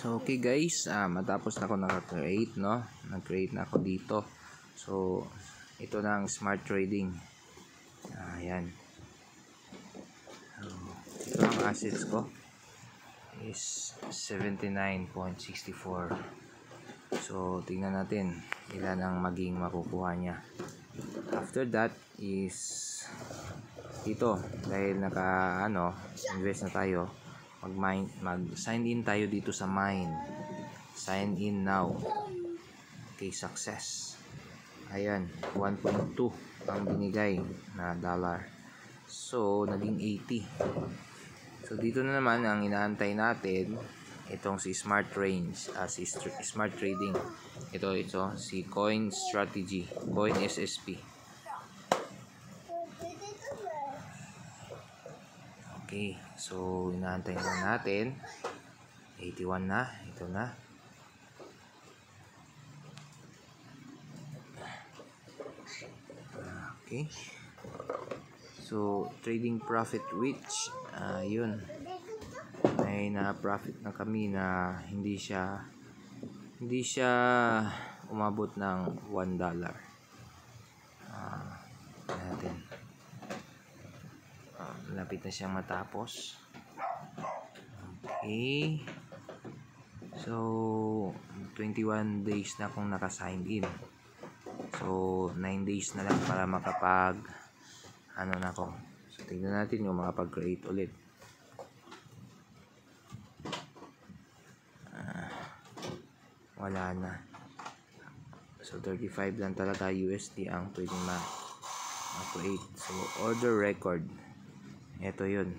So okay guys, matapos na ako naka-create, no? Nag-create na ako dito. So ito na ang smart trading. Ayan. So, ito ang assets ko is 79.64. So tingnan natin ilan ang maging makukuha niya. After that is ito, dahil invest na tayo, mag-sign in tayo dito sa mine. Sign in now. Okay, success. Ayan, 1.2 ang binigay na dollar. So, naging 80. So, dito na naman ang inaantay natin, itong si Smart Range, si Smart Trading. Ito, si Coin Strategy, Coin SSP. Okay, so inaantay na natin. 81 na, ito na. Okay. So, trading profit which yun. May na-profit na kami na hindi siya umabot ng $1. Natin. Malapit na siyang matapos. Okay. So, 21 days na akong naka-sign in. So, 9 days na lang para makapag na ako. So, tingnan natin yung makapag-create ulit. Wala na. So, 35 lang talaga USD ang pwedeng ma-create. So, order record. Ito yun.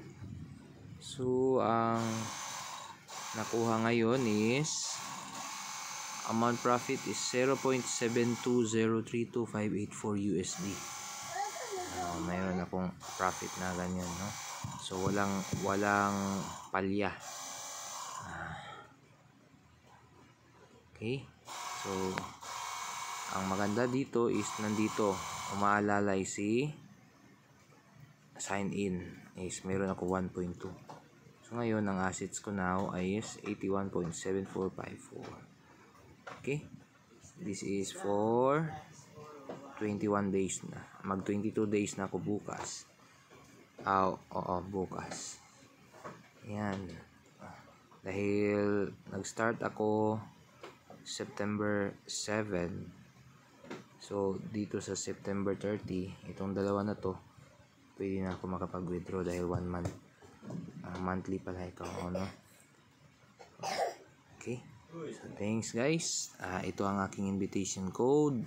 So, ang nakuha ngayon is amount profit is 0.7203258 USD. Mayroon akong profit na ganyan, no? So, walang palya. Okay? So, ang maganda dito is nandito, umaalalay si sign in is meron ako 1.2. So ngayon ang assets ko now is 81.7454. Okay? This is for 21 days na. Mag 22 days na ako bukas. Bukas. Yan. Dahil nag-start ako September 7. So dito sa September 30, itong dalawa na to, pwede na ako makapag-withdraw dahil 1 month. Monthly pala ito, no? Okay. So, thanks guys. Ito ang aking invitation code.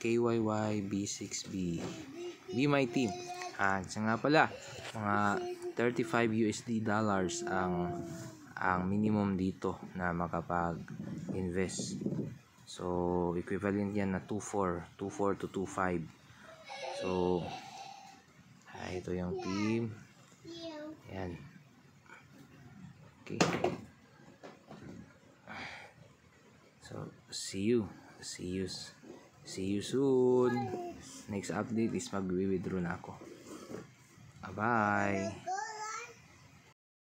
KYYB6B. Be my team. Siya nga pala, mga 35 USD dollars ang minimum dito na makapag-invest. So, equivalent yan na 24 to 25. So, ito yung team. Ayan. Okay. So, see you soon. Next update is mag-withdraw na ako. Bye-bye.